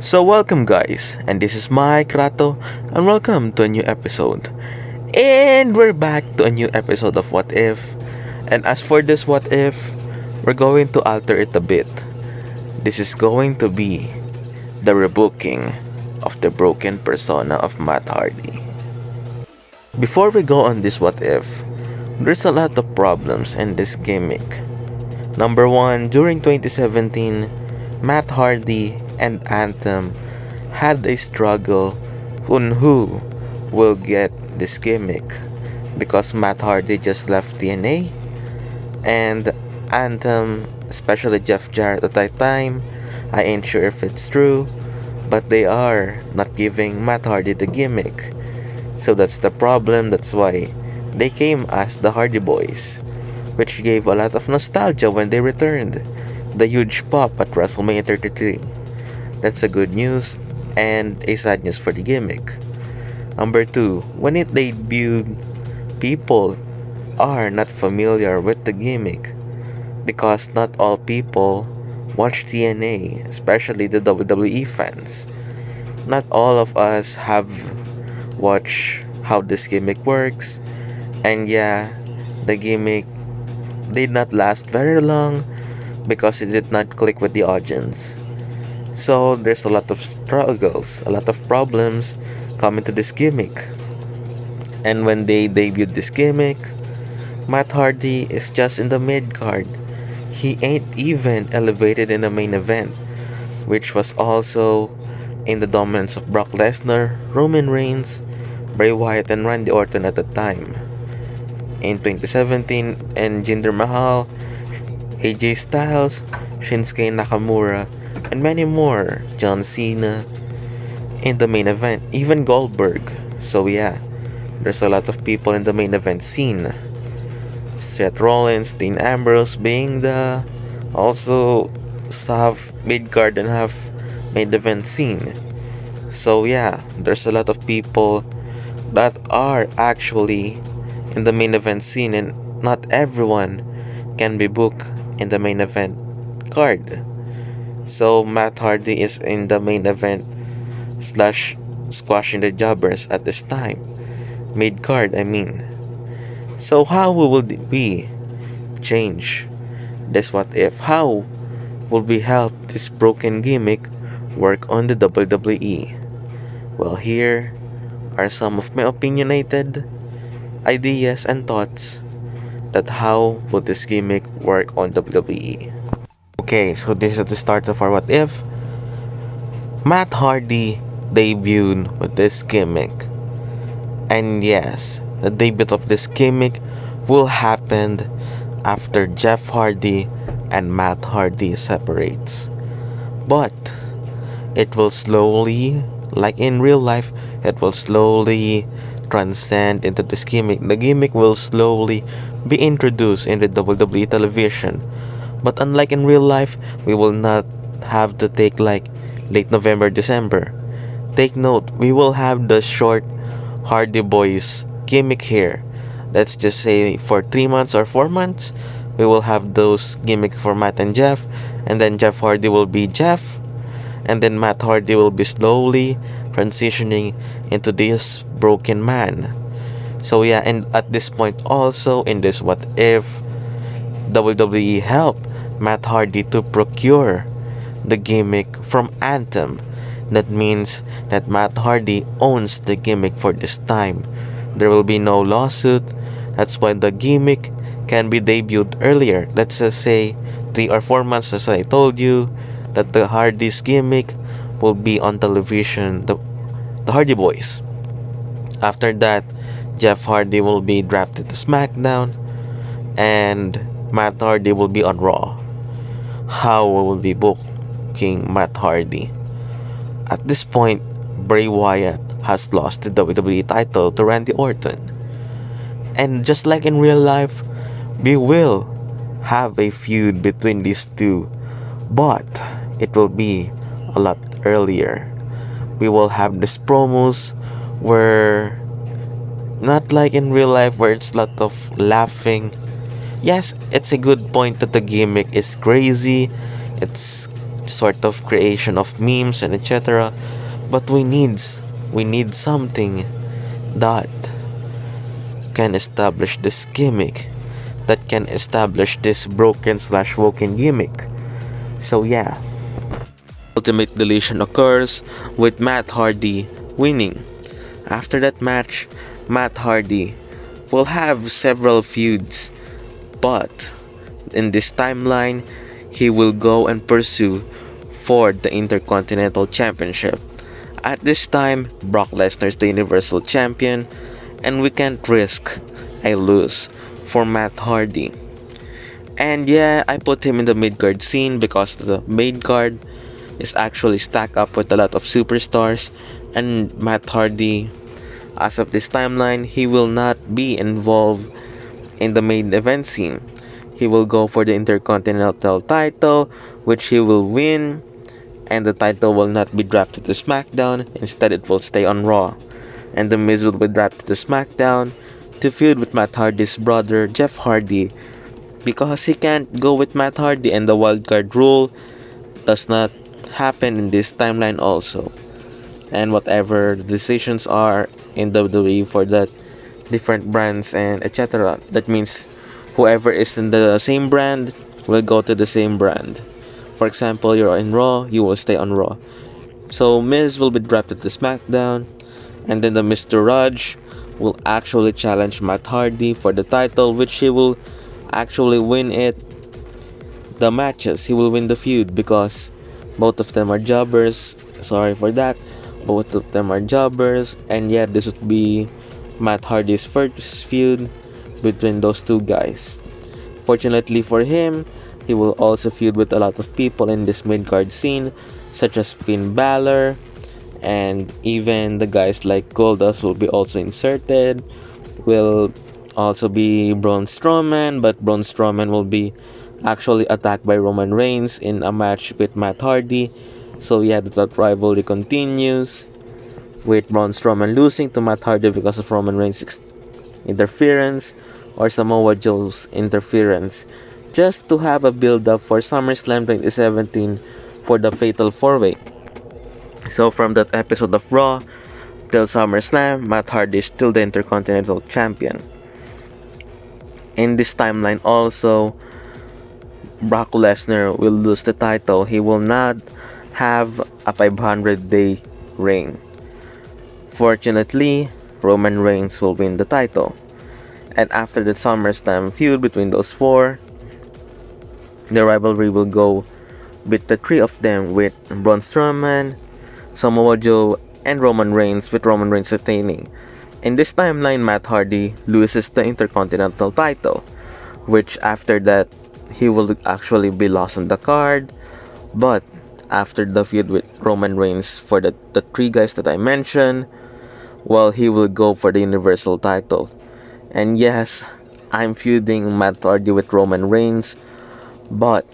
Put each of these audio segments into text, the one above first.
So welcome guys, and this is Mike Rato, and welcome to a new episode. And we're back to a new episode of What If. And as for this What If, we're going to alter it a bit. This is going to be the rebooking of the broken persona of Matt Hardy. Before we go on this What If, there's a lot of problems in this gimmick. Number one, during 2017, Matt Hardy and Anthem had a struggle on who will get this gimmick because Matt Hardy just left TNA and Anthem, especially Jeff Jarrett at that time, I ain't sure if it's true, but they are not giving Matt Hardy the gimmick. So that's the problem, that's why they came as the Hardy Boys, which gave a lot of nostalgia when they returned. The huge pop at WrestleMania 33. That's a good news and a sad news for the gimmick. Number 2, when it debuted, people are not familiar with the gimmick because not all people watch TNA, especially the WWE fans. Not all of us have watched how this gimmick works, and yeah, the gimmick did not last very long because it did not click with the audience. So there's a lot of struggles, a lot of problems coming to this gimmick. And when they debuted this gimmick, Matt Hardy is just in the mid card. He ain't even elevated in the main event, which was also in the dominance of Brock Lesnar, Roman Reigns, Bray Wyatt, and Randy Orton at the time. In 2017, and Jinder Mahal, AJ Styles, Shinsuke Nakamura, and many more, John Cena, in the main event, even Goldberg. So yeah, there's a lot of people in the main event scene. Seth Rollins, Dean Ambrose being the also half mid card and half main event scene. So yeah, there's a lot of people that are actually in the main event scene, and not everyone can be booked in the main event card. So Matt Hardy is in the main event slash squashing the jobbers at this time. Mid card, I mean. So how will we change this What If? How will we help this broken gimmick work on the WWE? Well, here are some of my opinionated ideas and thoughts that how would this gimmick work on WWE. Okay, so this is the start of our What If. Matt Hardy debuted with this gimmick. And yes, the debut of this gimmick will happen after Jeff Hardy and Matt Hardy separates. But it will slowly, like in real life, it will slowly transcend into this gimmick. The gimmick will slowly be introduced in the WWE television. But unlike in real life, we will not have to take like late November, December. Take note, we will have the short Hardy Boys gimmick here. Let's just say for 3 months or 4 months, we will have those gimmick for Matt and Jeff, and then Jeff Hardy will be Jeff, and then Matt Hardy will be slowly transitioning into this broken man. So yeah, and at this point also in this What If, WWE helped Matt Hardy to procure the gimmick from Anthem. That means that Matt Hardy owns the gimmick for this time. There will be no lawsuit. That's why the gimmick can be debuted earlier. Let's just say 3 or 4 months, as I told you, that the Hardy's gimmick will be on television, the Hardy Boys. After that, Jeff Hardy will be drafted to SmackDown, and Matt Hardy will be on Raw. How will we be booking Matt Hardy? At this point, Bray Wyatt has lost the WWE title to Randy Orton. And just like in real life, we will have a feud between these two, but it will be a lot earlier. We will have these promos where, not like in real life where it's a lot of laughing. Yes, it's a good point that the gimmick is crazy, it's sort of creation of memes and etc. But we need something that can establish this gimmick, that can establish this broken slash woken gimmick. So yeah, ultimate deletion occurs with Matt Hardy winning. After that match, Matt Hardy will have several feuds, but in this timeline, he will go and pursue for the Intercontinental Championship. At this time, Brock Lesnar is the Universal Champion, and we can't risk a lose for Matt Hardy. And yeah, I put him in the mid card scene because the mid card is actually stacked up with a lot of superstars, and Matt Hardy, as of this timeline, he will not be involved in the main event scene. He will go for the Intercontinental title, which he will win, and the title will not be drafted to SmackDown. Instead, it will stay on Raw. And The Miz will be drafted to SmackDown to feud with Matt Hardy's brother, Jeff Hardy, because he can't go with Matt Hardy, and the wildcard rule does not happen in this timeline also. And whatever the decisions are in WWE for that different brands and etc. That means whoever is in the same brand will go to the same brand. For example, you're in Raw, you will stay on Raw. So Miz will be drafted to SmackDown, and then the Mr. Raj will actually challenge Matt Hardy for the title, which he will actually win the matches. He will win the feud because both of them are jobbers. Sorry for that. Both of them are jobbers, and yet this would be Matt Hardy's first feud between those two guys. Fortunately for him, he will also feud with a lot of people in this mid-card scene, such as Finn Balor, and even the guys like Goldust will be also inserted. Will also be Braun Strowman, but Braun Strowman will be actually attacked by Roman Reigns in a match with Matt Hardy. So yeah, that rivalry continues with Braun Strowman losing to Matt Hardy because of Roman Reigns' interference or Samoa Joe's interference, just to have a build-up for SummerSlam 2017 for the Fatal 4-Way. So from that episode of Raw till SummerSlam, Matt Hardy is still the Intercontinental Champion. In this timeline also, Brock Lesnar will lose the title. He will not have a 500-day reign. Fortunately, Roman Reigns will win the title. And after the SummerSlam feud between those four, the rivalry will go with the three of them, with Braun Strowman, Samoa Joe, and Roman Reigns, with Roman Reigns retaining. In this timeline, Matt Hardy loses the Intercontinental title, which after that, he will actually be lost on the card. But after the feud with Roman Reigns for the three guys that I mentioned, well, he will go for the Universal title. And yes, I'm feuding Matt Hardy with Roman Reigns, but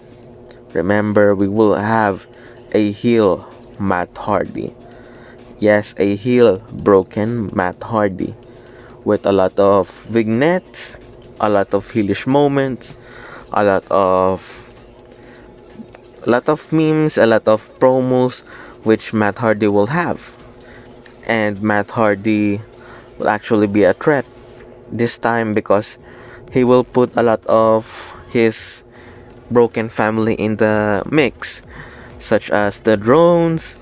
remember, we will have a heel Matt Hardy. Yes, a heel broken Matt Hardy with a lot of vignettes, a lot of heelish moments, a lot of memes, a lot of promos which Matt Hardy will have. And Matt Hardy will actually be a threat this time because he will put a lot of his broken family in the mix, such as the Drones.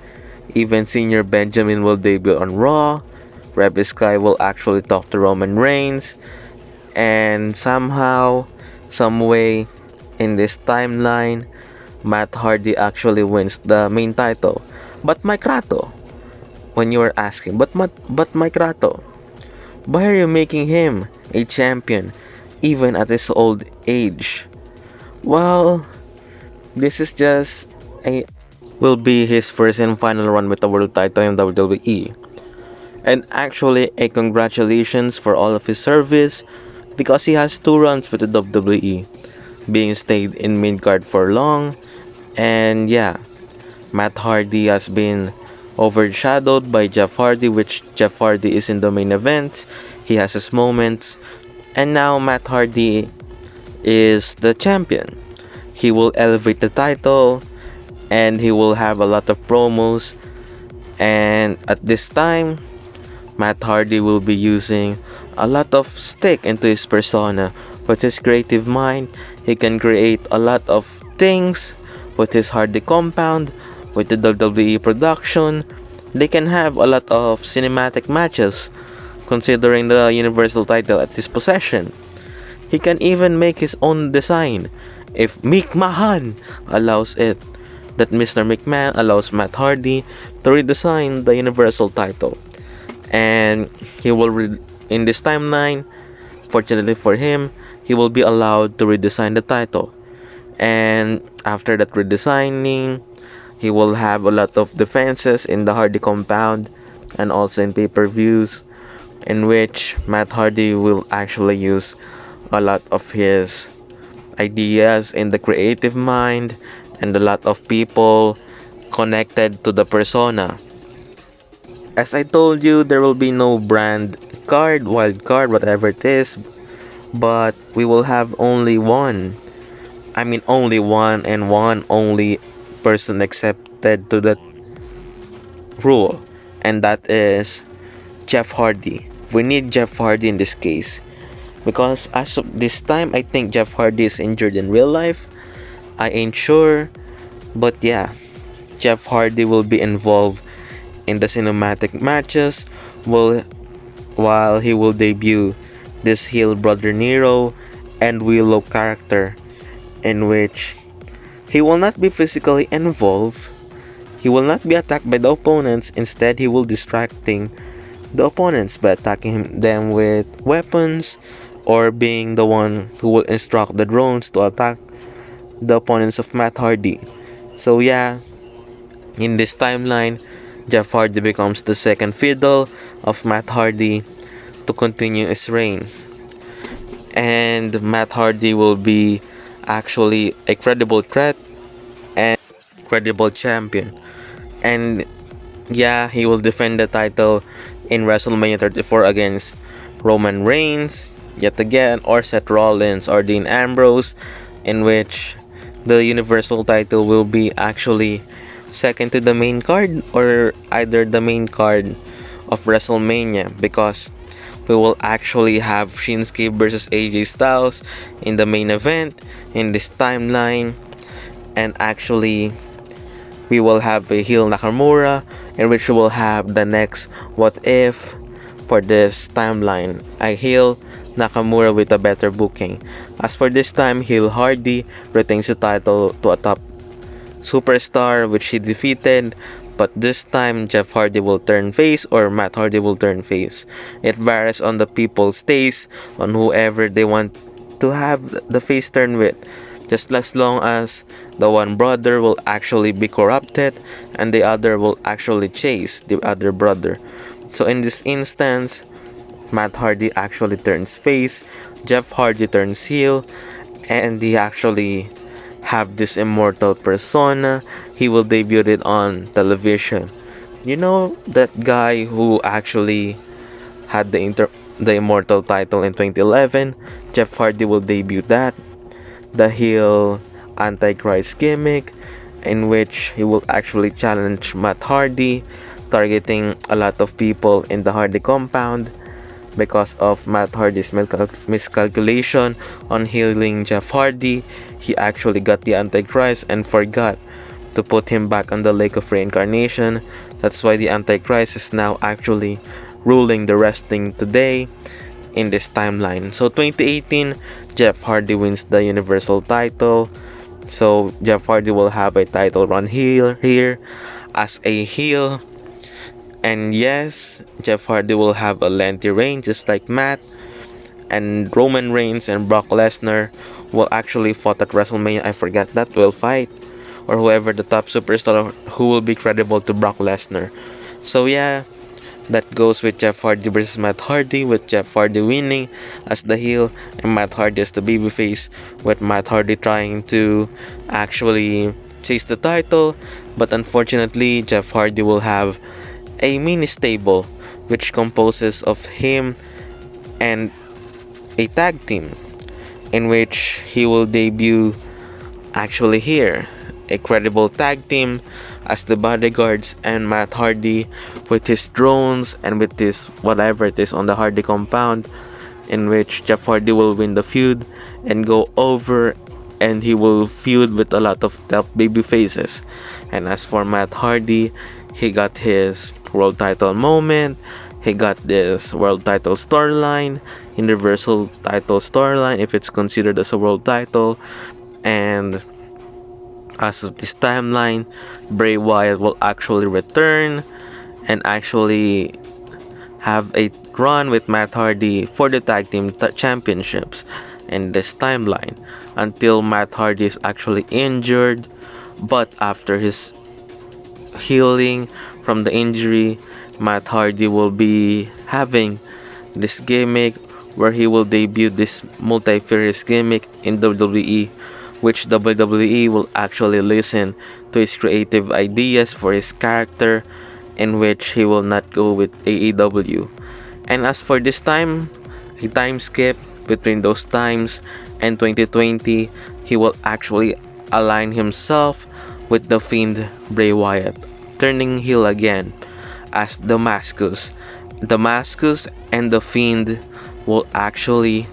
Even Senior Benjamin will debut on Raw. Rebel Sky will actually talk to Roman Reigns, and somehow, some way, in this timeline, Matt Hardy actually wins the main title. But Mike Rato, when you were asking, but Mike Rato, why are you making him a champion even at his old age? Well, this is just will be his first and final run with the world title in WWE. And actually, a congratulations for all of his service, because he has 2 runs with the WWE, being stayed in mid-card for long. And yeah, Matt Hardy has been overshadowed by Jeff Hardy, which Jeff Hardy is in the main event. He has his moments, and now Matt Hardy is the champion. He will elevate the title, and he will have a lot of promos. And at this time, Matt Hardy will be using a lot of stick into his persona. With his creative mind, he can create a lot of things. With his Hardy compound, with the WWE production, they can have a lot of cinematic matches considering the Universal title at his possession. He can even make his own design if McMahon allows it. That Mr. McMahon allows Matt Hardy to redesign the Universal title. And he will, in this timeline, fortunately for him, he will be allowed to redesign the title. And after that redesigning, he will have a lot of defenses in the Hardy compound and also in pay-per-views, in which Matt Hardy will actually use a lot of his ideas in the creative mind and a lot of people connected to the persona. As I told you, there will be no brand card, wild card, whatever it is, but we will have only one. I mean, only one and one only person accepted to that rule, and that is Jeff Hardy. We need Jeff Hardy in this case because as of this time, I think Jeff Hardy is injured in real life. I ain't sure, but yeah, Jeff Hardy will be involved in the cinematic matches while he will debut this heel brother Nero and Willow character, in which he will not be physically involved. He will not be attacked by the opponents. Instead, he will distracting the opponents by attacking them with weapons or being the one who will instruct the drones to attack the opponents of Matt Hardy. So yeah, in this timeline, Jeff Hardy becomes the second fiddle of Matt Hardy to continue his reign. And Matt Hardy will be actually a credible threat and credible champion. And yeah, he will defend the title in WrestleMania 34 against Roman Reigns yet again, or Seth Rollins or Dean Ambrose, in which the Universal title will be actually second to the main card or either the main card of WrestleMania, because we will actually have Shinsuke versus AJ Styles in the main event in this timeline, and actually we will have a heel Nakamura, in which we will have the next what if for this timeline, a heel Nakamura with a better booking. As for this time, heel Hardy retains the title to a top superstar which he defeated, but this time Jeff Hardy will turn face or Matt Hardy will turn face. It varies on the people's taste, on whoever they want to have the face turn with. Just as long as the one brother will actually be corrupted and the other will actually chase the other brother. So in this instance, Matt Hardy actually turns face, Jeff Hardy turns heel, and he actually have this immortal persona. He will debut it on television. You know that guy who actually had the immortal title in 2011? Jeff Hardy will debut that. The heel Antichrist gimmick, in which he will actually challenge Matt Hardy, targeting a lot of people in the Hardy compound because of Matt Hardy's miscalculation on healing Jeff Hardy. He actually got the Antichrist and forgot to put him back on the Lake of Reincarnation. That's why the Antichrist is now actually ruling the wrestling today in this timeline. So 2018, Jeff Hardy wins the Universal title. So Jeff Hardy will have a title run here as a heel. And yes, Jeff Hardy will have a lengthy reign just like Matt. And Roman Reigns and Brock Lesnar will actually fight at WrestleMania. I forgot that will fight, or whoever the top superstar who will be credible to Brock Lesnar. So yeah, that goes with Jeff Hardy versus Matt Hardy, with Jeff Hardy winning as the heel and Matt Hardy as the babyface, with Matt Hardy trying to actually chase the title. But unfortunately, Jeff Hardy will have a mini stable which composes of him and a tag team, in which he will debut actually here a credible tag team as the Bodyguards, and Matt Hardy with his drones and with this whatever it is on the Hardy compound, in which Jeff Hardy will win the feud and go over, and he will feud with a lot of top baby faces. And as for Matt Hardy, he got his world title moment, he got this world title storyline, universal title storyline if it's considered as a world title. And as of this timeline, Bray Wyatt will actually return and actually have a run with Matt Hardy for the tag team championships in this timeline until Matt Hardy is actually injured. But after his healing from the injury, Matt Hardy will be having this gimmick where he will debut this multi-furious gimmick in WWE, which WWE will actually listen to his creative ideas for his character, in which he will not go with AEW. And as for this time, a time skip between those times and 2020, he will actually align himself with the Fiend Bray Wyatt, turning heel again as Damascus. Damascus and the Fiend will actually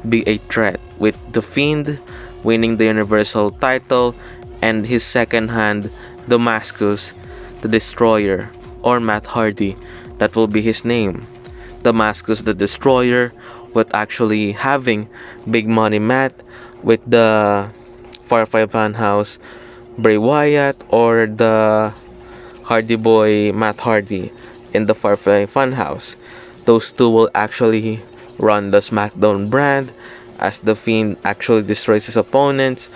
be a threat, with the Fiend winning the Universal title and his second hand, Damascus the Destroyer, or Matt Hardy, that will be his name. Damascus the Destroyer, with actually having Big Money Matt with the Firefly Funhouse Bray Wyatt, or the Hardy Boy Matt Hardy in the Firefly Funhouse. Those two will actually run the SmackDown brand as the Fiend actually destroys his opponents,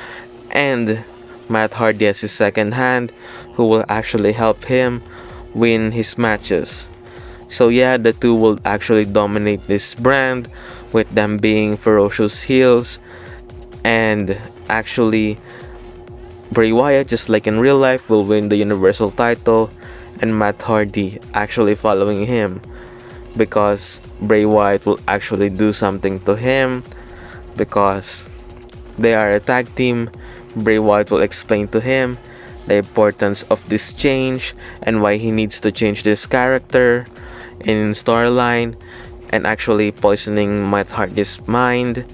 and Matt Hardy as his second hand, who will actually help him win his matches. So yeah, the two will actually dominate this brand with them being ferocious heels, and actually Bray Wyatt, just like in real life, will win the Universal title, and Matt Hardy actually following him, because Bray Wyatt will actually do something to him because they are a tag team. Bray Wyatt will explain to him the importance of this change and why he needs to change this character in storyline, and actually poisoning Matt Hardy's mind,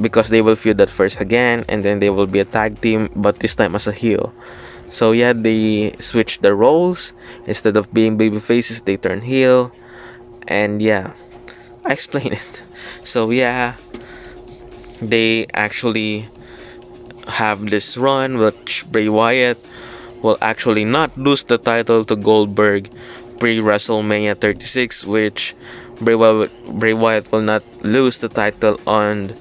because they will feud at first again, and then they will be a tag team, but this time as a heel. So yeah, they switch the roles. Instead of being baby faces, they turn heel. And yeah, I explain it. So yeah, they actually have this run which Bray Wyatt will actually not lose the title to Goldberg pre WrestleMania 36, which Bray Wyatt will not lose the title on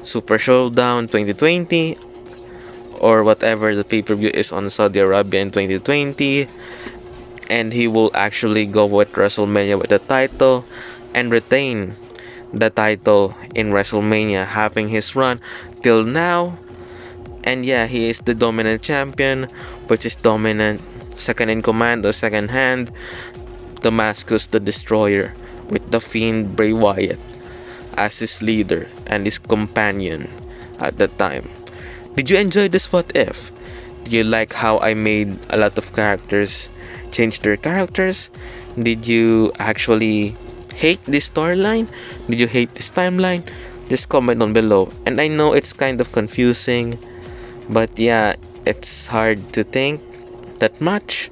Super Showdown 2020, or whatever the pay-per-view is on Saudi Arabia in 2020, and he will actually go with WrestleMania with the title and retain the title in WrestleMania, having his run till now. And yeah, he is the dominant champion, which is dominant second in command or second hand, Damascus the Destroyer, with the Fiend Bray Wyatt as his leader and his companion at the time. Did you enjoy this what if? Did you like how I made a lot of characters change their characters? Did you actually hate this storyline? Did you hate this timeline? Just comment down below. And I know it's kind of confusing, but yeah, it's hard to think that much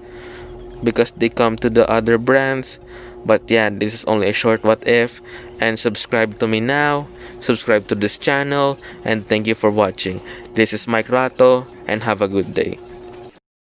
because they come to the other brands. But yeah, this is only a short what if, and subscribe to me now, subscribe to this channel, and thank you for watching. This is Mike Rato, and have a good day.